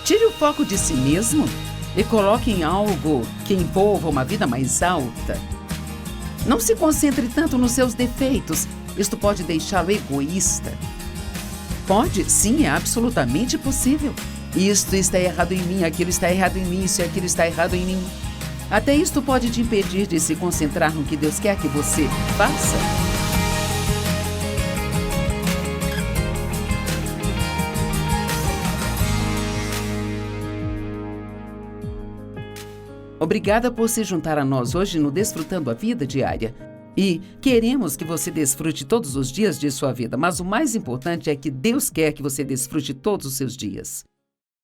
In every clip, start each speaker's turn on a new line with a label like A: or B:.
A: Tire o foco de si mesmo e coloque em algo que envolva uma vida mais alta. Não se concentre tanto nos seus defeitos. Isto pode deixá-lo egoísta. Pode, sim, é absolutamente possível. Isto está errado em mim, aquilo está errado em mim, isso e aquilo está errado em mim. Até isto pode te impedir de se concentrar no que Deus quer que você faça. Obrigada por se juntar a nós hoje no Desfrutando a Vida Diária. E queremos que você desfrute todos os dias de sua vida, mas o mais importante é que Deus quer que você desfrute todos os seus dias.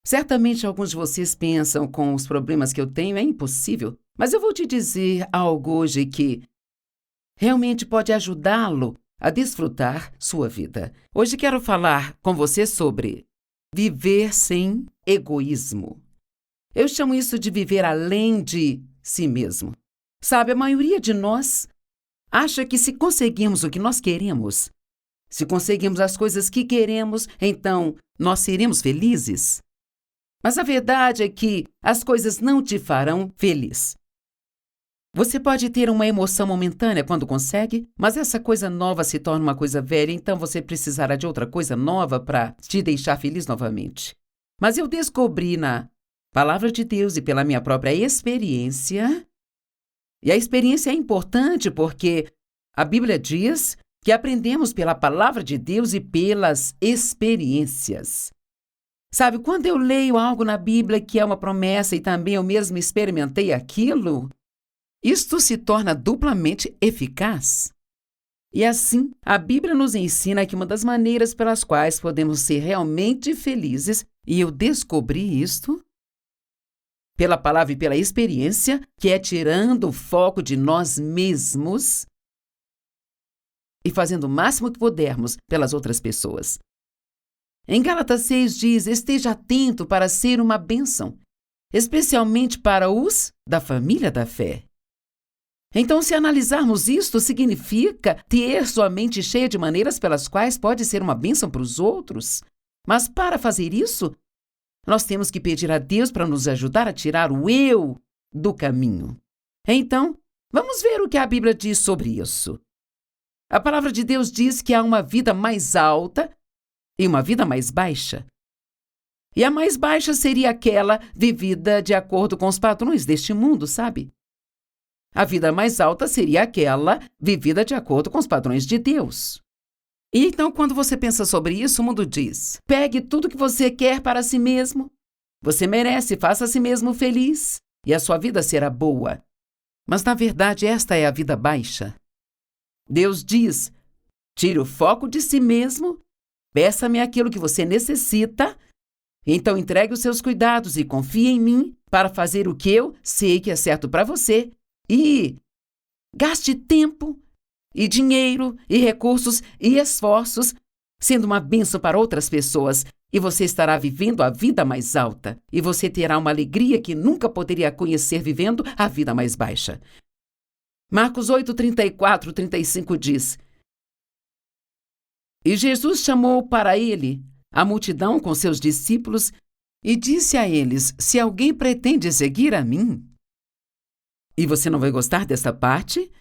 A: Certamente alguns de vocês pensam, com os problemas que eu tenho, é impossível, mas eu vou te dizer algo hoje que realmente pode ajudá-lo a desfrutar sua vida. Hoje quero falar com você sobre viver sem egoísmo. Eu chamo isso de viver além de si mesmo. Sabe, a maioria de nós acha que se conseguirmos o que nós queremos, se conseguirmos as coisas que queremos, então nós seremos felizes. Mas a verdade é que as coisas não te farão feliz. Você pode ter uma emoção momentânea quando consegue, mas essa coisa nova se torna uma coisa velha, então você precisará de outra coisa nova para te deixar feliz novamente. Mas eu descobri na Palavra de Deus e pela minha própria experiência, e a experiência é importante porque a Bíblia diz que aprendemos pela Palavra de Deus e pelas experiências. Sabe, quando eu leio algo na Bíblia que é uma promessa e também eu mesmo experimentei aquilo, isto se torna duplamente eficaz. E assim, a Bíblia nos ensina que uma das maneiras pelas quais podemos ser realmente felizes, e eu descobri isto pela palavra e pela experiência, que é tirando o foco de nós mesmos e fazendo o máximo que pudermos pelas outras pessoas. Em Gálatas 6 diz, esteja atento para ser uma bênção, especialmente para os da família da fé. Então, se analisarmos isto, significa ter sua mente cheia de maneiras pelas quais pode ser uma bênção para os outros. Mas para fazer isso, nós temos que pedir a Deus para nos ajudar a tirar o eu do caminho. Então, vamos ver o que a Bíblia diz sobre isso. A palavra de Deus diz que há uma vida mais alta e uma vida mais baixa. E a mais baixa seria aquela vivida de acordo com os padrões deste mundo, sabe? A vida mais alta seria aquela vivida de acordo com os padrões de Deus. E então, quando você pensa sobre isso, o mundo diz, pegue tudo que você quer para si mesmo. Você merece, faça a si mesmo feliz, e a sua vida será boa. Mas, na verdade, esta é a vida baixa. Deus diz, tire o foco de si mesmo, peça-me aquilo que você necessita, então entregue os seus cuidados e confie em mim para fazer o que eu sei que é certo para você. E gaste tempo, e dinheiro, e recursos, e esforços, sendo uma bênção para outras pessoas, e você estará vivendo a vida mais alta, e você terá uma alegria que nunca poderia conhecer vivendo a vida mais baixa. Marcos 8, 34, 35 diz, e Jesus chamou para ele a multidão com seus discípulos e disse a eles, se alguém pretende seguir a mim, e você não vai gostar desta parte?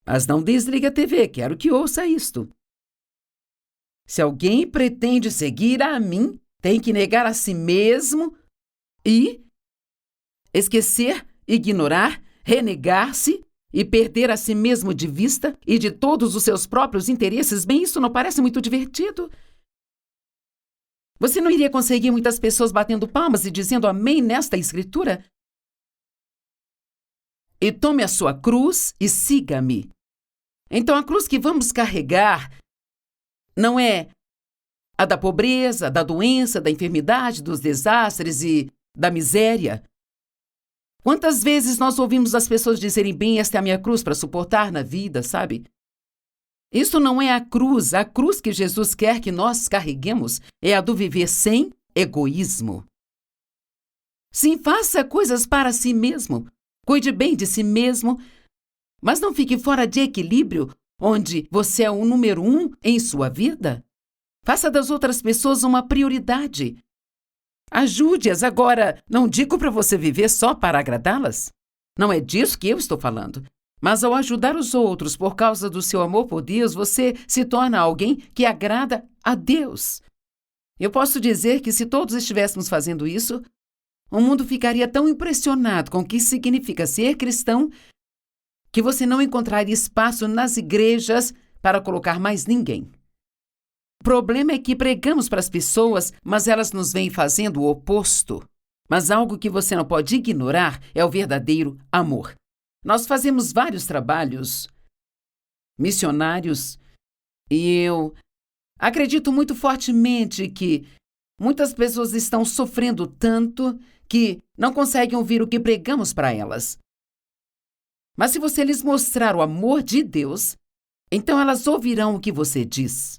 A: Mas não desliga a TV, quero que ouça isto. Se alguém pretende seguir a mim, tem que negar a si mesmo e esquecer, ignorar, renegar-se e perder a si mesmo de vista e de todos os seus próprios interesses. Bem, isso não parece muito divertido? Você não iria conseguir muitas pessoas batendo palmas e dizendo amém nesta escritura? E tome a sua cruz e siga-me. Então, a cruz que vamos carregar não é a da pobreza, da doença, da enfermidade, dos desastres e da miséria. Quantas vezes nós ouvimos as pessoas dizerem, bem, esta é a minha cruz para suportar na vida, sabe? Isso não é a cruz que Jesus quer que nós carreguemos é a do viver sem egoísmo. Sim, faça coisas para si mesmo, cuide bem de si mesmo, mas não fique fora de equilíbrio, onde você é o número 1 em sua vida. Faça das outras pessoas uma prioridade. Ajude-as. Agora, não digo para você viver só para agradá-las. Não é disso que eu estou falando. Mas ao ajudar os outros por causa do seu amor por Deus, você se torna alguém que agrada a Deus. Eu posso dizer que se todos estivéssemos fazendo isso, o mundo ficaria tão impressionado com o que significa ser cristão que você não encontraria espaço nas igrejas para colocar mais ninguém. O problema é que pregamos para as pessoas, mas elas nos vêm fazendo o oposto. Mas algo que você não pode ignorar é o verdadeiro amor. Nós fazemos vários trabalhos missionários e eu acredito muito fortemente que muitas pessoas estão sofrendo tanto que não conseguem ouvir o que pregamos para elas. Mas se você lhes mostrar o amor de Deus, então elas ouvirão o que você diz.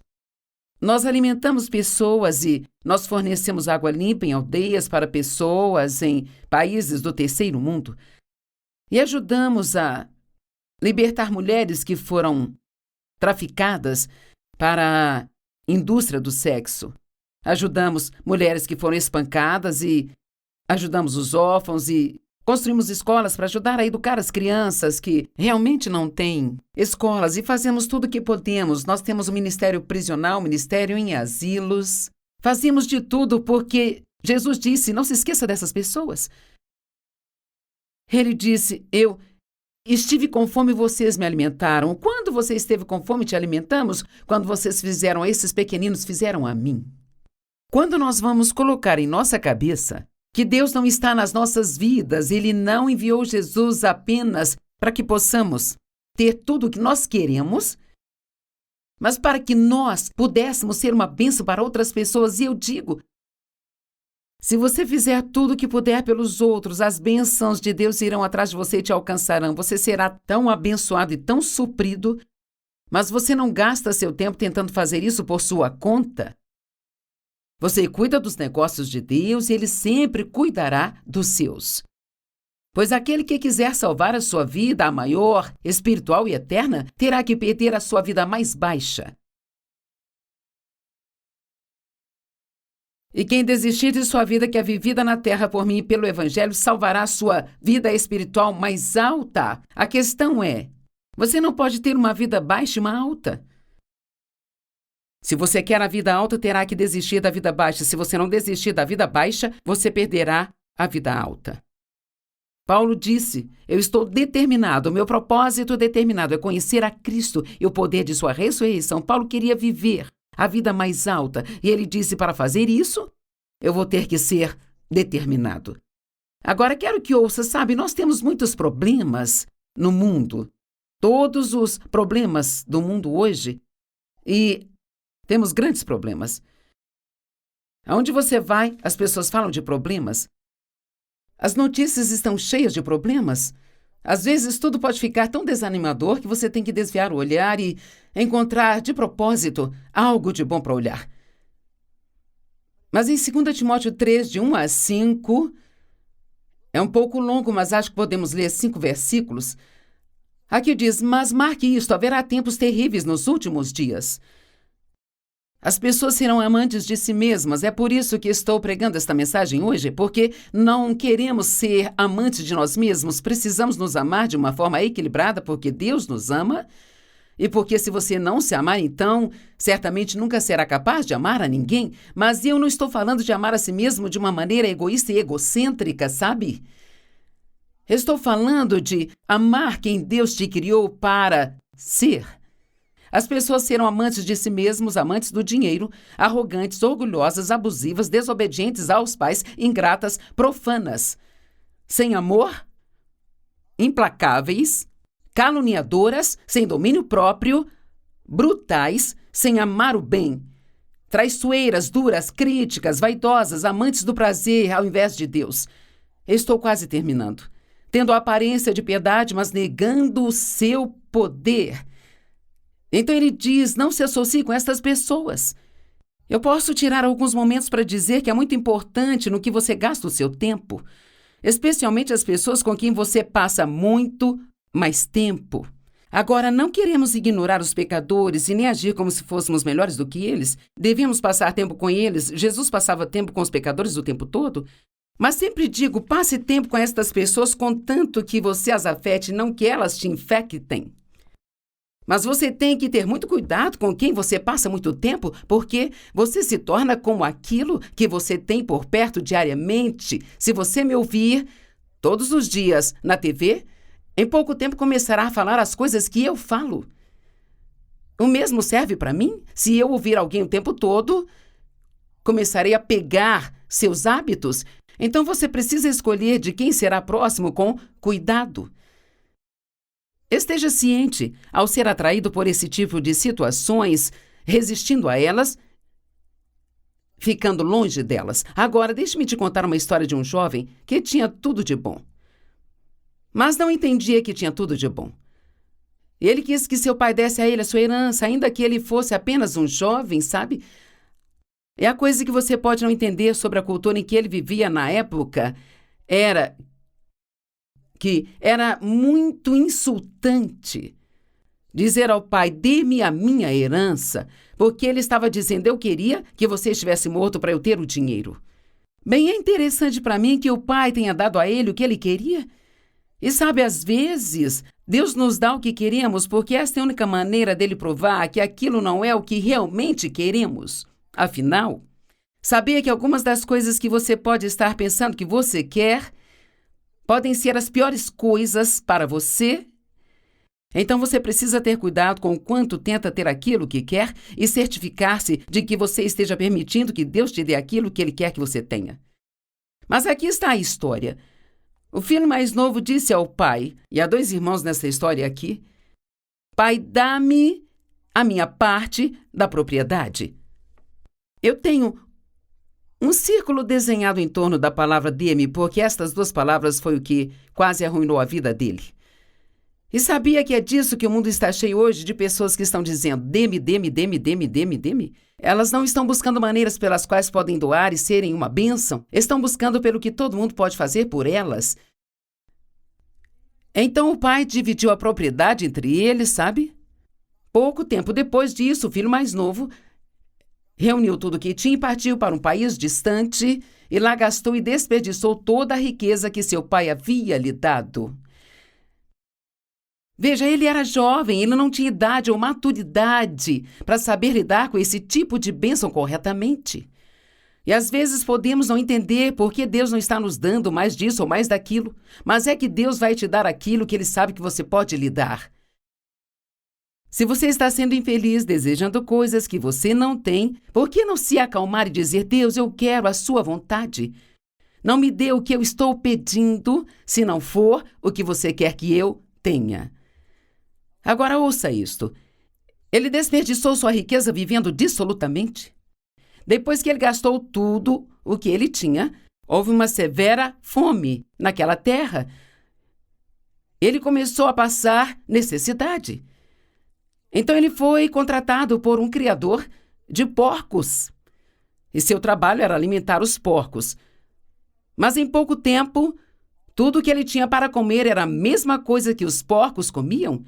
A: Nós alimentamos pessoas e nós fornecemos água limpa em aldeias para pessoas em países do terceiro mundo. E ajudamos a libertar mulheres que foram traficadas para a indústria do sexo. Ajudamos mulheres que foram espancadas e ajudamos os órfãos e construímos escolas para ajudar a educar as crianças que realmente não têm escolas e fazemos tudo o que podemos. Nós temos um ministério prisional, um ministério em asilos. Fazemos de tudo porque Jesus disse, não se esqueça dessas pessoas. Ele disse, eu estive com fome e vocês me alimentaram. Quando você esteve com fome, te alimentamos. Quando vocês fizeram, esses pequeninos fizeram a mim. Quando nós vamos colocar em nossa cabeça que Deus não está nas nossas vidas, Ele não enviou Jesus apenas para que possamos ter tudo o que nós queremos, mas para que nós pudéssemos ser uma bênção para outras pessoas. E eu digo, se você fizer tudo o que puder pelos outros, as bênçãos de Deus irão atrás de você e te alcançarão. Você será tão abençoado e tão suprido, mas você não gasta seu tempo tentando fazer isso por sua conta. Você cuida dos negócios de Deus e Ele sempre cuidará dos seus. Pois aquele que quiser salvar a sua vida, a maior, espiritual e eterna, terá que perder a sua vida mais baixa. E quem desistir de sua vida que é vivida na terra por mim e pelo Evangelho, salvará a sua vida espiritual mais alta. A questão é, você não pode ter uma vida baixa e uma alta. Se você quer a vida alta, terá que desistir da vida baixa. Se você não desistir da vida baixa, você perderá a vida alta. Paulo disse, eu estou determinado, o meu propósito determinado é conhecer a Cristo e o poder de sua ressurreição. Paulo queria viver a vida mais alta. E ele disse, para fazer isso, eu vou ter que ser determinado. Agora, quero que ouça, sabe, nós temos muitos problemas no mundo. Todos os problemas do mundo hoje. E temos grandes problemas. Aonde você vai, as pessoas falam de problemas. As notícias estão cheias de problemas. Às vezes, tudo pode ficar tão desanimador que você tem que desviar o olhar e encontrar, de propósito, algo de bom para olhar. Mas em 2 Timóteo 3, de 1 a 5, é um pouco longo, mas acho que podemos ler 5 versículos. Aqui diz, mas marque isto, haverá tempos terríveis nos últimos dias. As pessoas serão amantes de si mesmas. É por isso que estou pregando esta mensagem hoje, porque não queremos ser amantes de nós mesmos. Precisamos nos amar de uma forma equilibrada, porque Deus nos ama. E porque se você não se amar, então, certamente nunca será capaz de amar a ninguém. Mas eu não estou falando de amar a si mesmo de uma maneira egoísta e egocêntrica, sabe? Estou falando de amar quem Deus te criou para ser. As pessoas serão amantes de si mesmos, amantes do dinheiro, arrogantes, orgulhosas, abusivas, desobedientes aos pais, ingratas, profanas, sem amor, implacáveis, caluniadoras, sem domínio próprio, brutais, sem amar o bem, traiçoeiras, duras, críticas, vaidosas, amantes do prazer ao invés de Deus. Estou quase terminando. Tendo a aparência de piedade, mas negando o seu poder. Então ele diz, não se associe com estas pessoas. Eu posso tirar alguns momentos para dizer que é muito importante no que você gasta o seu tempo, especialmente as pessoas com quem você passa muito mais tempo. Agora, não queremos ignorar os pecadores e nem agir como se fôssemos melhores do que eles. Devemos passar tempo com eles. Jesus passava tempo com os pecadores o tempo todo. Mas sempre digo, passe tempo com estas pessoas contanto que você as afete, não que elas te infectem. Mas você tem que ter muito cuidado com quem você passa muito tempo, porque você se torna como aquilo que você tem por perto diariamente. Se você me ouvir todos os dias na TV, em pouco tempo começará a falar as coisas que eu falo. O mesmo serve para mim? Se eu ouvir alguém o tempo todo, começarei a pegar seus hábitos. Então você precisa escolher de quem será próximo com cuidado. Esteja ciente, ao ser atraído por esse tipo de situações, resistindo a elas, ficando longe delas. Agora, deixe-me te contar uma história de um jovem que tinha tudo de bom, mas não entendia que tinha tudo de bom. Ele quis que seu pai desse a ele a sua herança, ainda que ele fosse apenas um jovem, sabe? É a coisa que você pode não entender sobre a cultura em que ele vivia na época, era que era muito insultante dizer ao pai, dê-me a minha herança, porque ele estava dizendo, eu queria que você estivesse morto para eu ter o dinheiro. Bem, é interessante para mim que o pai tenha dado a ele o que ele queria. E sabe, às vezes, Deus nos dá o que queremos porque esta é a única maneira dele provar que aquilo não é o que realmente queremos. Afinal, sabia que algumas das coisas que você pode estar pensando que você quer podem ser as piores coisas para você? Então você precisa ter cuidado com o quanto tenta ter aquilo que quer e certificar-se de que você esteja permitindo que Deus te dê aquilo que Ele quer que você tenha. Mas aqui está a história. O filho mais novo disse ao pai, e há 2 irmãos nessa história aqui, pai, dá-me a minha parte da propriedade. Eu tenho um círculo desenhado em torno da palavra dê-me, porque estas 2 palavras foi o que quase arruinou a vida dele. E sabia que é disso que o mundo está cheio hoje, de pessoas que estão dizendo dê-me, dê-me, dê-me, dê-me, dê-me, dê-me. Elas não estão buscando maneiras pelas quais podem doar e serem uma bênção. Estão buscando pelo que todo mundo pode fazer por elas. Então o pai dividiu a propriedade entre eles, sabe? Pouco tempo depois disso, o filho mais novo reuniu tudo o que tinha e partiu para um país distante, e lá gastou e desperdiçou toda a riqueza que seu pai havia lhe dado. Veja, ele era jovem, ele não tinha idade ou maturidade para saber lidar com esse tipo de bênção corretamente. E às vezes podemos não entender por que Deus não está nos dando mais disso ou mais daquilo, mas é que Deus vai te dar aquilo que Ele sabe que você pode lhe dar. Se você está sendo infeliz, desejando coisas que você não tem, por que não se acalmar e dizer, Deus, eu quero a sua vontade? Não me dê o que eu estou pedindo, se não for o que você quer que eu tenha. Agora ouça isto. Ele desperdiçou sua riqueza vivendo dissolutamente. Depois que ele gastou tudo o que ele tinha, houve uma severa fome naquela terra. Ele começou a passar necessidade. Então ele foi contratado por um criador de porcos. E seu trabalho era alimentar os porcos. Mas em pouco tempo, tudo que ele tinha para comer era a mesma coisa que os porcos comiam.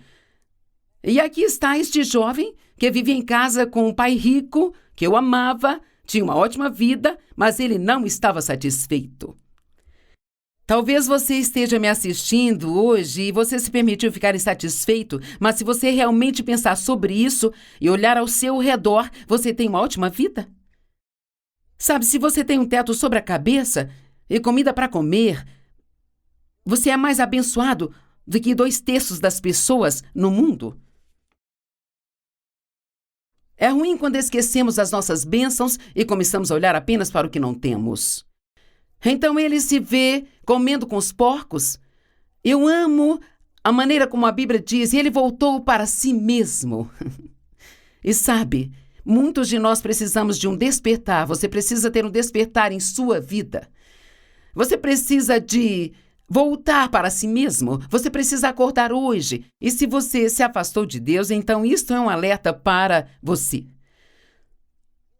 A: E aqui está este jovem que vivia em casa com um pai rico, que o amava, tinha uma ótima vida, mas ele não estava satisfeito. Talvez você esteja me assistindo hoje e você se permitiu ficar insatisfeito, mas se você realmente pensar sobre isso e olhar ao seu redor, você tem uma ótima vida. Sabe, se você tem um teto sobre a cabeça e comida para comer, você é mais abençoado do que 2/3 das pessoas no mundo. É ruim quando esquecemos as nossas bênçãos e começamos a olhar apenas para o que não temos. Então ele se vê comendo com os porcos. Eu amo a maneira como a Bíblia diz, e ele voltou para si mesmo. E sabe, muitos de nós precisamos de um despertar. Você precisa ter um despertar em sua vida. Você precisa de voltar para si mesmo. Você precisa acordar hoje. E se você se afastou de Deus, então isto é um alerta para você.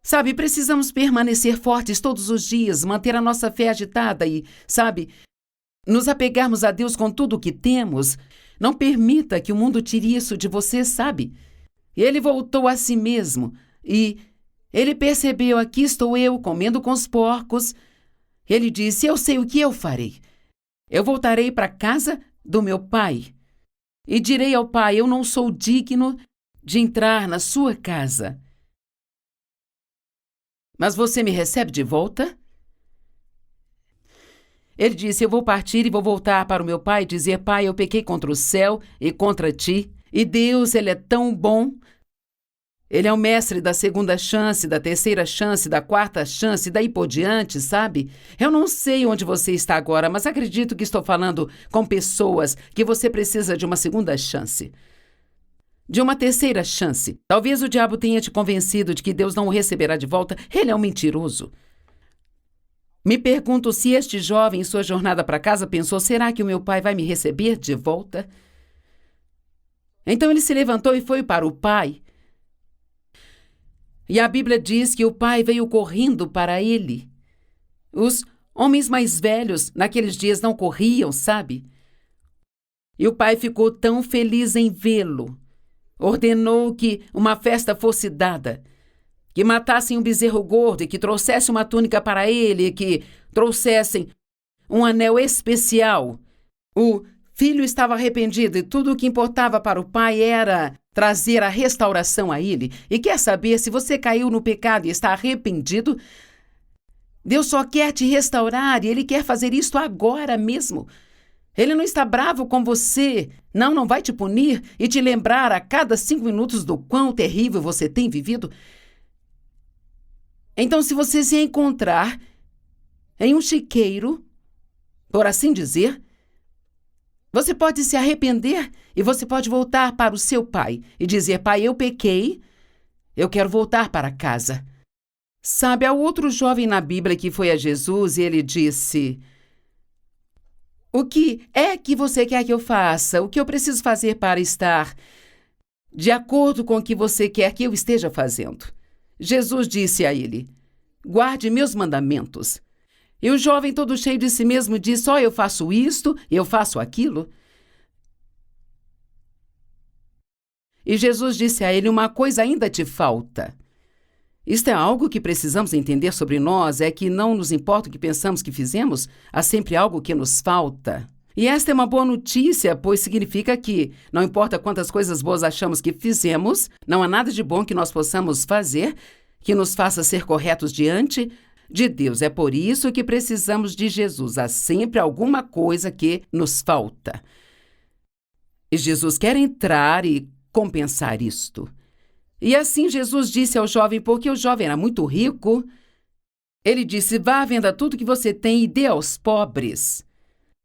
A: Sabe, precisamos permanecer fortes todos os dias, manter a nossa fé agitada e, sabe, nos apegarmos a Deus com tudo o que temos. Não permita que o mundo tire isso de você, sabe? Ele voltou a si mesmo e ele percebeu: aqui estou eu comendo com os porcos. Ele disse: eu sei o que eu farei. Eu voltarei para a casa do meu pai e direi ao pai: eu não sou digno de entrar na sua casa. Mas você me recebe de volta? Ele disse: eu vou partir e vou voltar para o meu pai e dizer: pai, eu pequei contra o céu e contra ti. E Deus, ele é tão bom. Ele é o mestre da segunda chance, da terceira chance, da quarta chance, daí por diante, sabe? Eu não sei onde você está agora, mas acredito que estou falando com pessoas que você precisa de uma segunda chance. De uma terceira chance. Talvez o diabo tenha te convencido de que Deus não o receberá de volta. Ele é um mentiroso. Me pergunto se este jovem, em sua jornada para casa, pensou: será que o meu pai vai me receber de volta? Então ele se levantou e foi para o pai. E a Bíblia diz que o pai veio correndo para ele. Os homens mais velhos naqueles dias não corriam, sabe? E o pai ficou tão feliz em vê-lo. Ordenou que uma festa fosse dada, que matassem um bezerro gordo e que trouxessem uma túnica para ele e que trouxessem um anel especial. O filho estava arrependido e tudo o que importava para o pai era trazer a restauração a ele. E quer saber, se você caiu no pecado e está arrependido, Deus só quer te restaurar e Ele quer fazer isso agora mesmo. Ele não está bravo com você, não vai te punir e te lembrar a cada 5 minutos do quão terrível você tem vivido. Então, se você se encontrar em um chiqueiro, por assim dizer, você pode se arrepender e você pode voltar para o seu pai e dizer: pai, eu pequei, eu quero voltar para casa. Sabe, há outro jovem na Bíblia que foi a Jesus e ele disse: o que é que você quer que eu faça? O que eu preciso fazer para estar de acordo com o que você quer que eu esteja fazendo? Jesus disse a ele: guarde meus mandamentos. E o jovem, todo cheio de si mesmo, disse: eu faço isto, eu faço aquilo. E Jesus disse a ele: uma coisa ainda te falta. Isto é algo que precisamos entender sobre nós, é que não nos importa o que pensamos que fizemos, há sempre algo que nos falta. E esta é uma boa notícia, pois significa que, não importa quantas coisas boas achamos que fizemos, não há nada de bom que nós possamos fazer que nos faça ser corretos diante de Deus. É por isso que precisamos de Jesus. Há sempre alguma coisa que nos falta. E Jesus quer entrar e compensar isto. E assim Jesus disse ao jovem, porque o jovem era muito rico, ele disse: vá, venda tudo que você tem e dê aos pobres.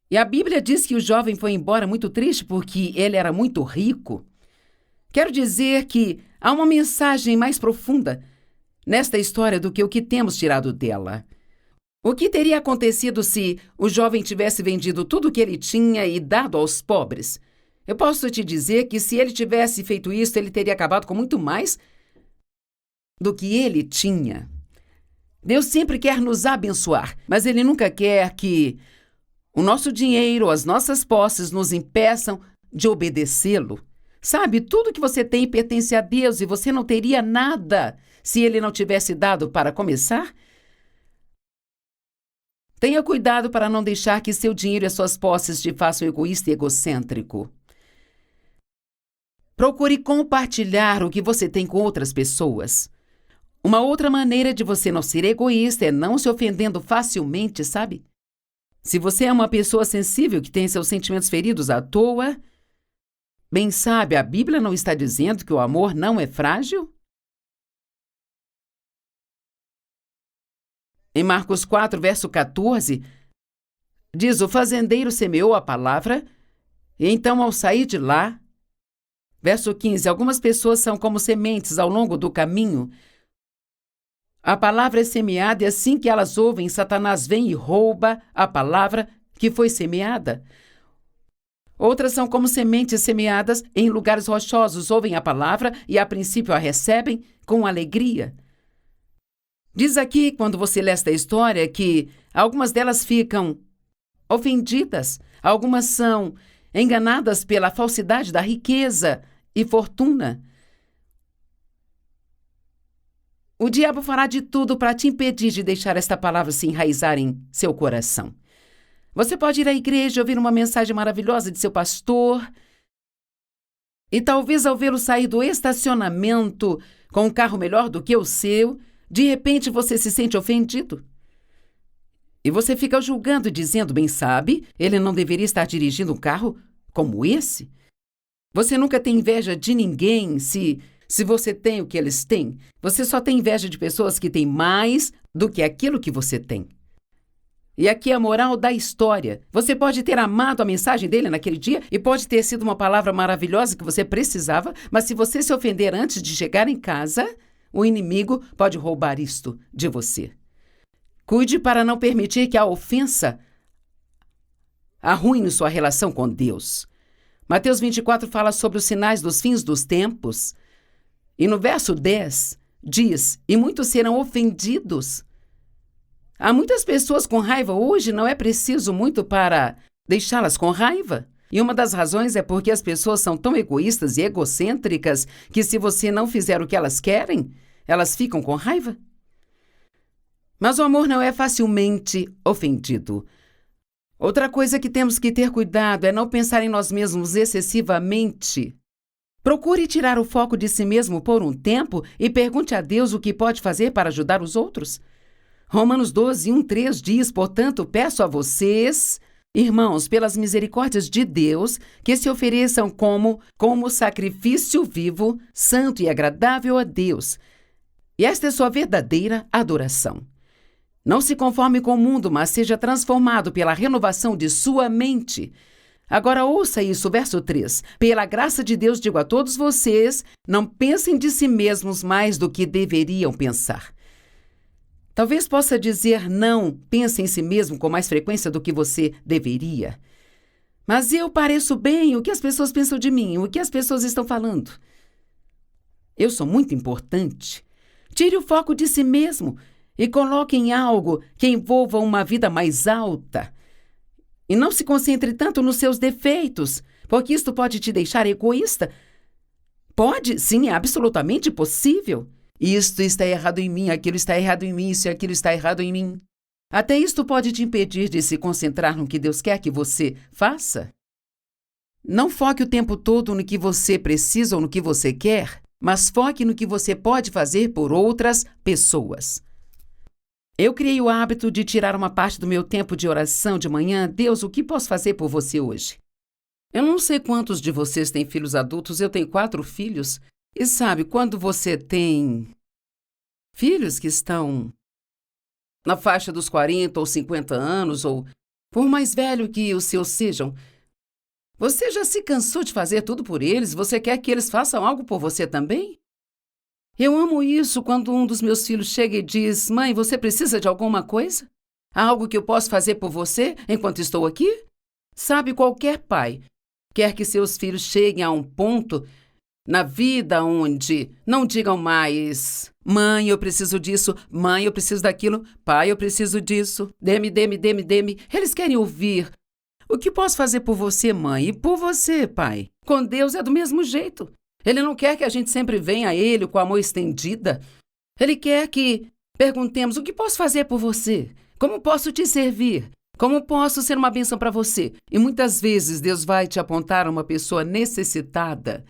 A: E a Bíblia diz que o jovem foi embora muito triste porque ele era muito rico. Quero dizer que há uma mensagem mais profunda nesta história do que o que temos tirado dela. O que teria acontecido se o jovem tivesse vendido tudo o que ele tinha e dado aos pobres? Eu posso te dizer que se ele tivesse feito isso, ele teria acabado com muito mais do que ele tinha. Deus sempre quer nos abençoar, mas Ele nunca quer que o nosso dinheiro, as nossas posses nos impeçam de obedecê-lo. Sabe, tudo que você tem pertence a Deus e você não teria nada se Ele não tivesse dado para começar. Tenha cuidado para não deixar que seu dinheiro e as suas posses te façam egoísta e egocêntrico. Procure compartilhar o que você tem com outras pessoas. Uma outra maneira de você não ser egoísta é não se ofendendo facilmente, sabe? Se você é uma pessoa sensível que tem seus sentimentos feridos à toa, bem sabe, a Bíblia não está dizendo que o amor não é frágil? Em Marcos 4, verso 14, diz: o fazendeiro semeou a palavra, e então, ao sair de lá, verso 15, algumas pessoas são como sementes ao longo do caminho. A palavra é semeada e assim que elas ouvem, Satanás vem e rouba a palavra que foi semeada. Outras são como sementes semeadas em lugares rochosos, ouvem a palavra e a princípio a recebem com alegria. Diz aqui, quando você lê esta história, que algumas delas ficam ofendidas, algumas são enganadas pela falsidade da riqueza e fortuna. O diabo fará de tudo para te impedir de deixar esta palavra se enraizar em seu coração. Você pode ir à igreja e ouvir uma mensagem maravilhosa de seu pastor, e talvez ao vê-lo sair do estacionamento com um carro melhor do que o seu, de repente você se sente ofendido. E você fica julgando e dizendo, bem sabe, ele não deveria estar dirigindo um carro como esse. Você nunca tem inveja de ninguém se você tem o que eles têm. Você só tem inveja de pessoas que têm mais do que aquilo que você tem. E aqui é a moral da história. Você pode ter amado a mensagem dele naquele dia e pode ter sido uma palavra maravilhosa que você precisava, mas se você se ofender antes de chegar em casa, o inimigo pode roubar isto de você. Cuide para não permitir que a ofensa arruine sua relação com Deus. Mateus 24 fala sobre os sinais dos fins dos tempos. E no verso 10 diz, e muitos serão ofendidos. Há muitas pessoas com raiva hoje, não é preciso muito para deixá-las com raiva. E uma das razões é porque as pessoas são tão egoístas e egocêntricas que se você não fizer o que elas querem, elas ficam com raiva. Mas o amor não é facilmente ofendido. Outra coisa que temos que ter cuidado é não pensar em nós mesmos excessivamente. Procure tirar o foco de si mesmo por um tempo e pergunte a Deus o que pode fazer para ajudar os outros. Romanos 12, 1-3 diz, portanto, peço a vocês, irmãos, pelas misericórdias de Deus, que se ofereçam como sacrifício vivo, santo e agradável a Deus. E esta é sua verdadeira adoração. Não se conforme com o mundo, mas seja transformado pela renovação de sua mente. Agora ouça isso, verso 3. Pela graça de Deus digo a todos vocês, não pensem de si mesmos mais do que deveriam pensar. Talvez possa dizer não, pense em si mesmo com mais frequência do que você deveria. Mas eu pareço bem, o que as pessoas pensam de mim, o que as pessoas estão falando? Eu sou muito importante. Tire o foco de si mesmo e coloque em algo que envolva uma vida mais alta. E não se concentre tanto nos seus defeitos, porque isto pode te deixar egoísta. Pode, sim, é absolutamente possível. Isto está errado em mim, aquilo está errado em mim, isso e aquilo está errado em mim. Até isto pode te impedir de se concentrar no que Deus quer que você faça. Não foque o tempo todo no que você precisa ou no que você quer, mas foque no que você pode fazer por outras pessoas. Eu criei o hábito de tirar uma parte do meu tempo de oração de manhã. Deus, o que posso fazer por você hoje? Eu não sei quantos de vocês têm filhos adultos, eu tenho 4 filhos. E sabe, quando você tem filhos que estão na faixa dos 40 ou 50 anos, ou por mais velho que os seus sejam, você já se cansou de fazer tudo por eles? Você quer que eles façam algo por você também? Eu amo isso quando um dos meus filhos chega e diz, mãe, você precisa de alguma coisa? Há algo que eu posso fazer por você enquanto estou aqui? Sabe, qualquer pai quer que seus filhos cheguem a um ponto na vida onde não digam mais, mãe, eu preciso disso, mãe, eu preciso daquilo, pai, eu preciso disso, dê-me. Eles querem ouvir, o que posso fazer por você, mãe, e por você, pai? Com Deus é do mesmo jeito. Ele não quer que a gente sempre venha a Ele com a mão estendida. Ele quer que perguntemos, o que posso fazer por você? Como posso te servir? Como posso ser uma bênção para você? E muitas vezes Deus vai te apontar uma pessoa necessitada.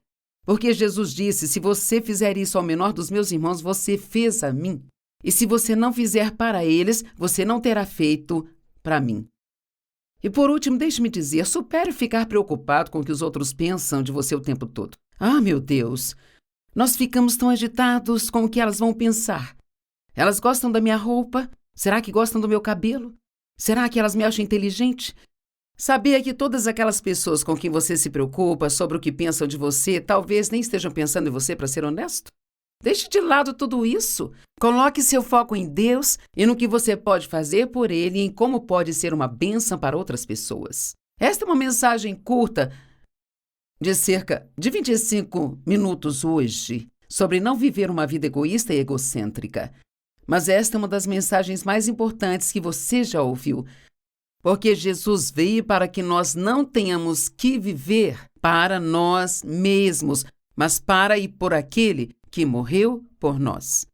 A: Porque Jesus disse, se você fizer isso ao menor dos meus irmãos, você fez a mim. E se você não fizer para eles, você não terá feito para mim. E por último, deixe-me dizer, supere ficar preocupado com o que os outros pensam de você o tempo todo. Ah, meu Deus, nós ficamos tão agitados com o que elas vão pensar. Elas gostam da minha roupa? Será que gostam do meu cabelo? Será que elas me acham inteligente? Sabia que todas aquelas pessoas com quem você se preocupa sobre o que pensam de você, talvez nem estejam pensando em você, para ser honesto? Deixe de lado tudo isso. Coloque seu foco em Deus e no que você pode fazer por Ele e em como pode ser uma bênção para outras pessoas. Esta é uma mensagem curta, de cerca de 25 minutos hoje, sobre não viver uma vida egoísta e egocêntrica. Mas esta é uma das mensagens mais importantes que você já ouviu. Porque Jesus veio para que nós não tenhamos que viver para nós mesmos, mas para e por aquele que morreu por nós.